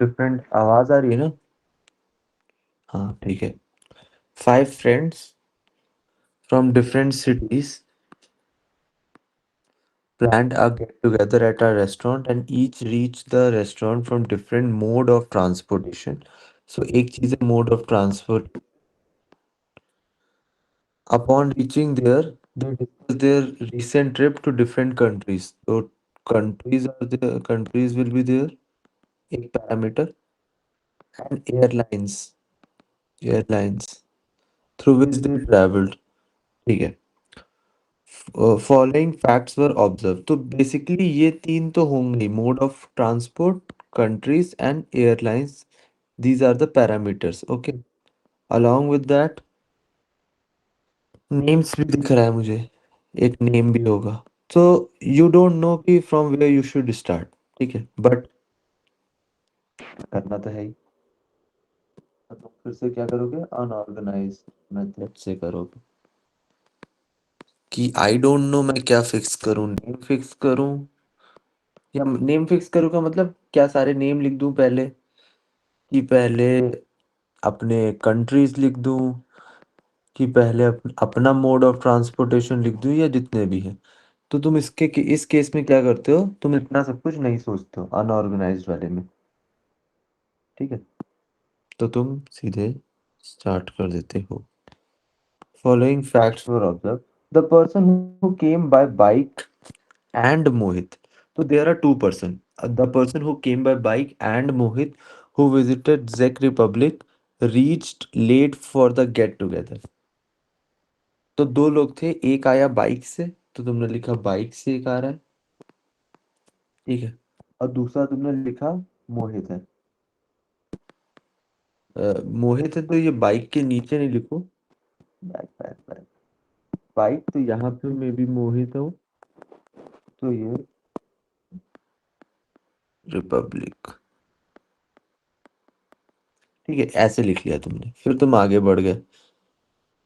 Different आवाज आ रही है ना? हाँ ठीक है। 5 friends from different cities planned a get together at a restaurant and each reached the restaurant from different mode of transportation. So एक चीज है mode of transport. Upon reaching there, they discuss their recent trip to different countries. So countries will be there. एक parameter and airlines through which they traveled. ठीक है। Following facts were observe, तो basically ये तीन तो होंगे, mode of transport, countries and airlines. These are the parameters. Okay, along with that names भी दिख रहा है मुझे, एक नेम भी होगा। सो यू डोंट नो कि from where you should start. ठीक है, बट करना तो है ही। तो फिर से क्या करोगे, अनऑर्गेनाइज मेथड से करोगे। कि आई डोंट नो मैं क्या फिक्स करूं, नेम फिक्स करूं, या नेम फिक्स करूं का मतलब क्या सारे नेम लिख दूं पहले, कि पहले अपने कंट्रीज लिख दूं, कि पहले अपना मोड ऑफ ट्रांसपोर्टेशन लिख दूं, या जितने भी हैं। तो तुम इस केस में क्या करते हो, तुम इतना सब कुछ नहीं सोचते हो अनऑर्गेनाइज्ड वाले में। ठीक है, तो तुम सीधे स्टार्ट कर देते हो। Following facts were observe, the person who came bye bike and Mohit. So there are two person. The person who came by bike and Mohit who visited Czech Republic reached late for the get together. तो दो लोग थे, एक आया bike से, तो तुमने लिखा बाइक से एक आ रहा है। ठीक है, और दूसरा तुमने लिखा मोहित है। मोहित है तो ये बाइक के नीचे नहीं लिखो, बैक बैक बैक, बाइक तो यहाँ पे मे बी मोहित हो, तो ये रिपब्लिक। ठीक है, ऐसे लिख लिया तुमने, फिर तुम आगे बढ़ गए।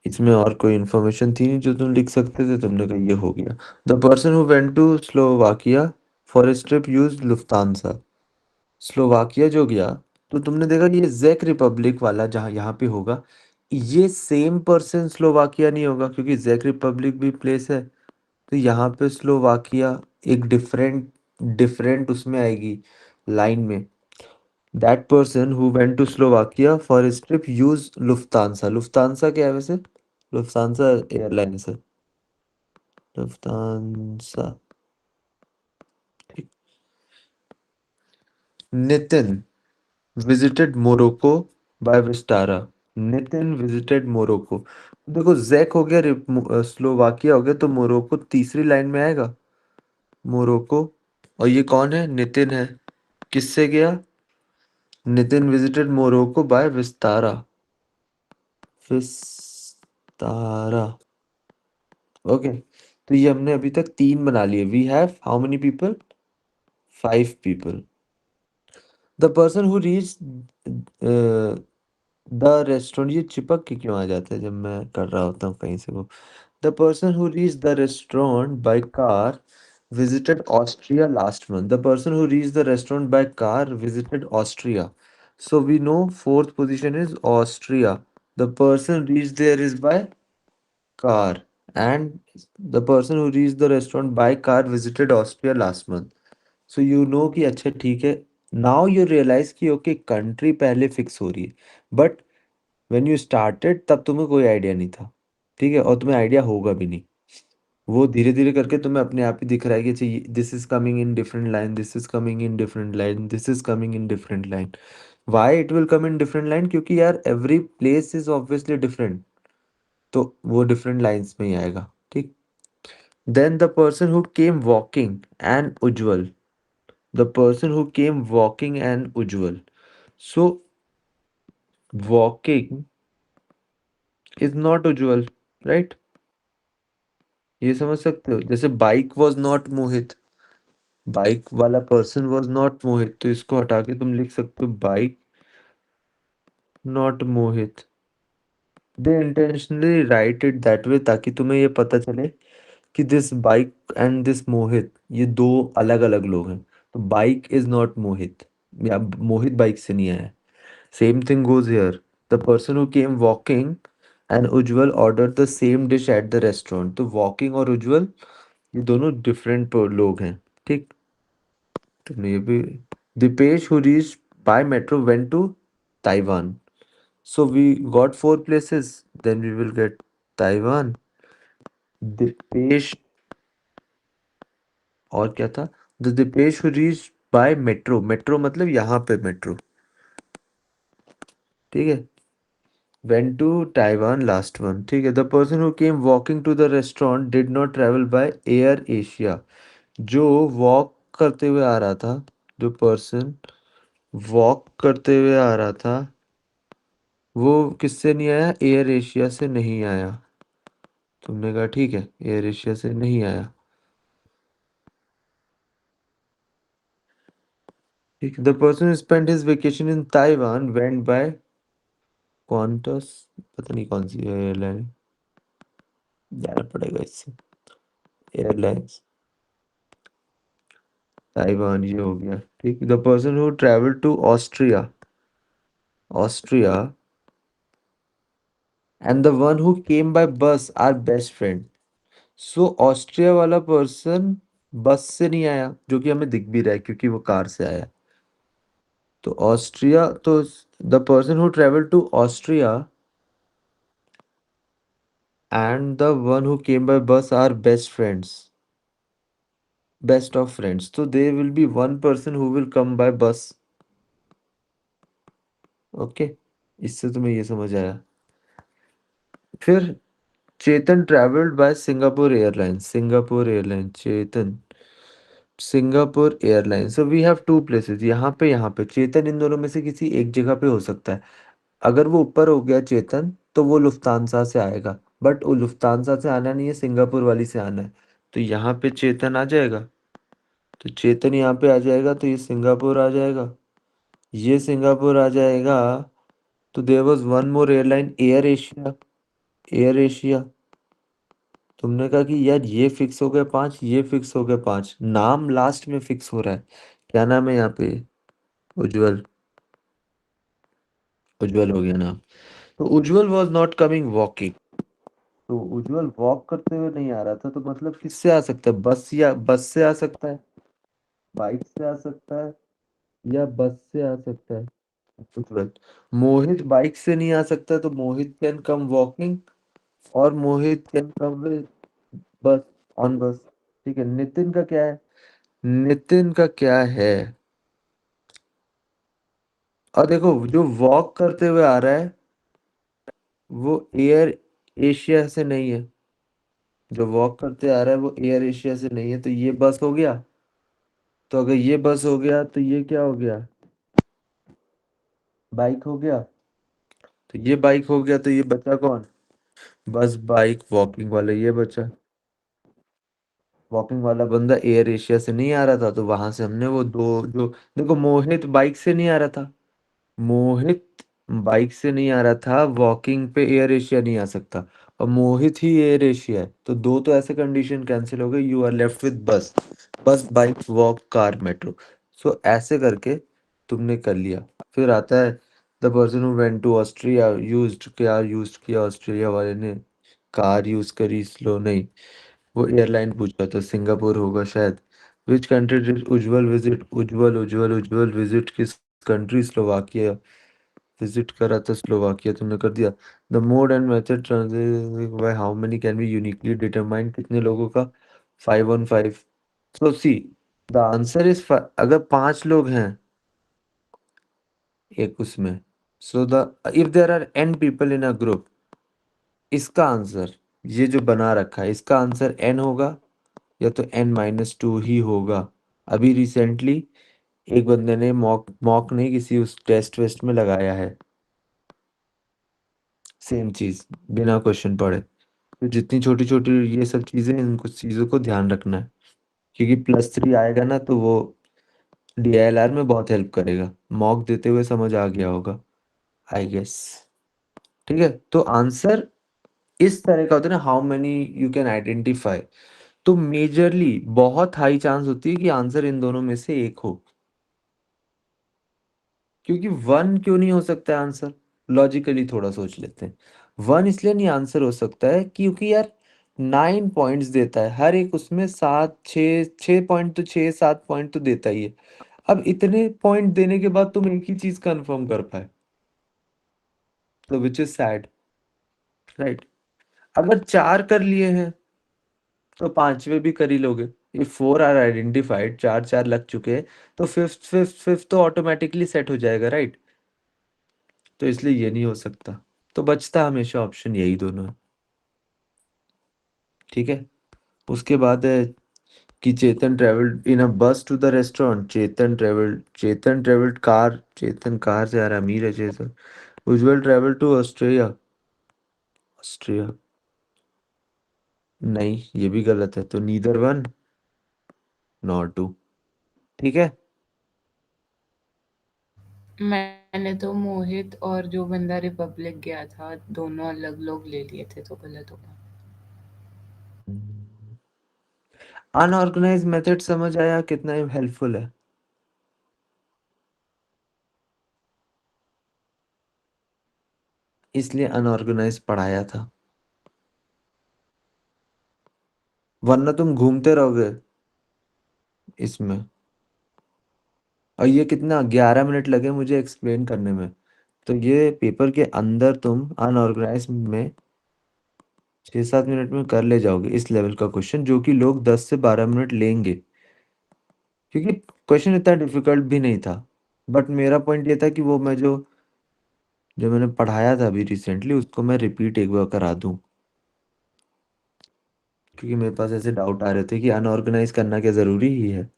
इसमें और कोई इन्फॉर्मेशन थी नहीं जो तुम लिख सकते थे, तुमने कहा ये हो गया। The person who went to Slovakia for a trip use Lufthansa. Slovakia जो गया, तो तुमने देखा ये जेक रिपब्लिक वाला जहाँ यहाँ पे होगा, ये सेम पर्सन स्लोवाकिया नहीं होगा, क्योंकि जेक रिपब्लिक भी प्लेस है। तो यहाँ पे स्लोवाकिया एक डिफरेंट डिफरेंट उसमें आएगी लाइन में। That person who went to Slovakia for his trip use Lufthansa. Lufthansa क्या है वैसे? लुफ्तांसा एयरलाइंस है, लुफ्तांसा। ठीक। Nitin visited Morocco by Vistara. Nitin visited Morocco. देखो जैक हो गया, स्लोवाकिया हो गया, तो मोरक्को तीसरी लाइन में आएगा, मोरक्को। और ये कौन है, नितिन है। किससे गया? Nitin visited Morocco by Vistara. Vistara. Okay, तो ये हमने अभी तक तीन बना लिए। We have how many people? 5 people। The person who reach the restaurant, ये चिपक के क्यों आ जाता है जब मैं कर रहा होता हूँ कहीं से वो। The person who reach the restaurant by car visited Austria last month. The person who reached the restaurant by car visited Austria. So we know fourth position is Austria. The person reached there is by car, and the person who reached the restaurant by car visited Austria last month. So you know कि अच्छा ठीक है। Now you realize कि okay country पहले fix हो रही है, but when you started तब तुम्हें कोई आइडिया नहीं था। ठीक है, और तुम्हें आइडिया होगा भी नहीं। वो धीरे धीरे करके तुम्हें अपने आप ही दिख रहा है कि अच्छा this is coming in different line, this is coming in different line, this is coming in different line. Why it will come in different line? क्योंकि यार every place is obviously different, तो वो डिफरेंट लाइंस में ही आएगा। ठीक। Then the person who came walking and Ujjwal. The person who came walking and Ujjwal. So walking is not Ujjwal, right? ये समझ सकते हो, जैसे bike was not Mohit, bike वाला पर्सन वॉज नॉट मोहित, तो इसको हटा के तुम लिख सकते हो bike not Mohit. They intentionally right it that way, ताकि तुम्हें ये पता चले कि दिस बाइक एंड दिस मोहित, ये दो अलग अलग लोग हैं। तो बाइक इज नॉट मोहित, या मोहित बाइक से नहीं आया। Same thing goes here. The person who came walking and Ujjwal order the same dish at the restaurant. तो वॉकिंग और उज्जवल ये दोनों डिफरेंट लोग हैं। ठीक। तुमने ये भी। Dipesh who reach by metro went to Taiwan. So we got four places, then we will get Taiwan. Dipesh. और क्या था? The Dipesh who reach by metro, metro मतलब यहाँ पे मेट्रो। ठीक है। Went to Taiwan last one. ठीक है। The person who came walking to the restaurant did not travel by Air Asia. जो वॉक करते हुए आ रहा था, जो पर्सन वॉक करते हुए आ रहा था, वो किससे नहीं आया? एयर एशिया से नहीं आया। तुमने कहा ठीक है, एयर एशिया से नहीं आया। ठीक। The person spend his vacation in Taiwan went by Qantas. पता नहीं कौन सी एयरलाइन, जाना पड़ेगा इससे। एयरलाइंस ताइवान, ये हो गया। ठीक। The person who travel to Austria, Austria and the one who came by bus are best friend. So Austria वाला पर्सन बस से नहीं आया, जो कि हमें दिख भी रहा है क्योंकि वो कार से आया। तो ऑस्ट्रिया तो the person who travel to Austria and the one who came by bus are best friends, best of friends. तो there will be one person who will come by bus. Okay. इससे तुम्हें ये समझ आया। फिर Chetan travelled by Singapore airlines, Singapore airline, Chetan Singapore airline. So we have two places, यहाँ पे चेतन इन दोनों में से किसी एक जगह पे हो सकता है। अगर वो ऊपर हो गया चेतन, तो वो लुफ्तांसा से आएगा। बट वो लुफ्तांसा से आना नहीं है, सिंगापुर वाली से आना है। तो यहाँ पे चेतन आ जाएगा। तो चेतन यहाँ पे आ जाएगा, तो ये सिंगापुर आ जाएगा, ये सिंगापुर आ जाएगा। तो there was one more airline, Air Asia, Air Asia. तुमने कहा कि यार ये फिक्स हो गए पांच, ये फिक्स हो गए पांच, नाम लास्ट में फिक्स हो रहा है। क्या नाम है यहाँ पे? उज्जवल। उज्जवल हो गया नाम। तो उज्जवल वॉज नॉट कमिंग वॉकिंग। तो उज्जवल वॉक करते हुए नहीं आ रहा था, तो मतलब किससे आ सकता है? बस, या बस से आ सकता है, बाइक से आ सकता है, या बस से आ सकता है उज्जवल। मोहित बाइक से नहीं आ सकता, तो मोहित कैन कम वॉकिंग, और मोहित कैन कम बस, ऑन बस। ठीक है। नितिन का क्या है? नितिन का क्या है? और देखो, जो वॉक करते हुए आ रहा है वो एयर एशिया से नहीं है। जो वॉक करते आ रहा है वो एयर एशिया से नहीं है, तो ये बस हो गया। तो अगर ये बस हो गया, तो ये क्या हो गया? बाइक हो गया। तो ये बाइक हो गया, तो ये बचा कौन? बस, बाइक, वॉकिंग वाला ये बचा। वॉकिंग वाला बंदा एयर एशिया से नहीं आ रहा था, तो वहां से हमने वो दो जो, देखो मोहित बाइक से नहीं आ रहा था, मोहित बाइक से नहीं आ रहा था, वॉकिंग पे एयर एशिया नहीं आ सकता, और मोहित ही एयर एशिया है, तो दो तो ऐसे कंडीशन कैंसिल हो गए। You are left with bus, bus bike walk car metro. So ऐसे करके तुमने कर लिया। फिर आता है the person who went to Austria used, क्या यूज किया ऑस्ट्रेलिया वाले ने? कार यूज करी, स्लो नहीं। वो एयरलाइन पूछा था, सिंगापुर होगा शायद। Which country did Ujjwal visit? Ujjwal Ujjwal Ujjwal visit किस कंट्री? स्लोवाकिया विजिट करा था, स्लोवाकिया। तुमने कर दिया। The mode and method translate by how many can be uniquely determined, कितने लोगों का? 5 on 5। So see, the answer is, अगर पांच लोग हैं एक उसमें, so the if there are n people in a group, इसका आंसर, ये जो बना रखा है इसका आंसर n होगा, या तो n-2 ही होगा। अभी रिसेंटली एक बंदे ने मॉक मॉक नहीं, किसी उस टेस्ट वेस्ट में लगाया है सेम चीज, बिना क्वेश्चन पढ़े। तो जितनी छोटी छोटी ये सब चीजें, इन कुछ चीजों को ध्यान रखना है, क्योंकि +3 आएगा ना, तो वो DILR में बहुत हेल्प करेगा। मॉक देते हुए समझ आ गया होगा, आई गेस। ठीक है। तो आंसर इस तरह का होता है ना, how many you can identify. तो मेजरली बहुत हाई चांस होती है कि आंसर इन दोनों में से एक हो। क्योंकि वन क्यों नहीं हो सकता है आंसर? लॉजिकली थोड़ा सोच लेते हैं। वन इसलिए नहीं आंसर हो सकता है क्योंकि यार 9 पॉइंट्स देता है हर एक, उसमें 6 6 पॉइंट तो 6 7 पॉइंट तो देता ही है। अब इतने पॉइंट देने के बाद तुम एक ही चीज कंफर्म कर पाए, तो विच इज सैड, राइट? अगर 4 कर लिए हैं तो पांचवे भी कर ही लोगे। इफ 4 आर आइडेंटिफाइड, 4 4 लग चुके हैं, तो फिफ्थ फिफ्थ फिफ्थ तो ऑटोमेटिकली सेट हो जाएगा, राइट? तो इसलिए ये नहीं हो सकता। तो बचता हमेशा ऑप्शन यही दोनों है। ठीक है। उसके बाद है कि चेतन travelled in a bus to the restaurant. Chetan travelled car, Chetan car से यार अमीर है Chetan. Ujjwal travel to Australia. Austria. नहीं, ये भी गलत है, तो नीदर वन नॉट टू। ठीक है। मैंने तो मोहित और जो बंदा रिपब्लिक गया था दोनों अलग लोग ले लिए थे, तो गलत होगा। अनऑर्गेनाइज मेथड समझ आया कितना हेल्पफुल है? इसलिए अनऑर्गेनाइज पढ़ाया था, वरना तुम घूमते रहोगे इसमें। और ये कितना 11 मिनट लगे मुझे एक्सप्लेन करने में, तो ये पेपर के अंदर तुम अनऑर्गेनाइज में 6 7 मिनट में कर ले जाओगे इस लेवल का क्वेश्चन, जो कि लोग 10 से 12 मिनट लेंगे, क्योंकि क्वेश्चन इतना डिफिकल्ट भी नहीं था। बट मेरा पॉइंट ये था कि वो मैं जो मैंने पढ़ाया था अभी रिसेंटली, उसको मैं रिपीट एक बार करा दूं, क्योंकि मेरे पास ऐसे डाउट आ रहे थे कि अनऑर्गेनाइज करना क्या ज़रूरी ही है।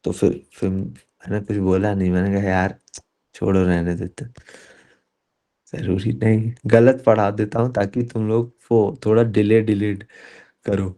तो फिर मैंने कुछ बोला नहीं, मैंने कहा यार छोड़ो, रहने देते, जरूरी नहीं, गलत पढ़ा देता हूँ ताकि तुम लोग वो थोड़ा डिलेड करो।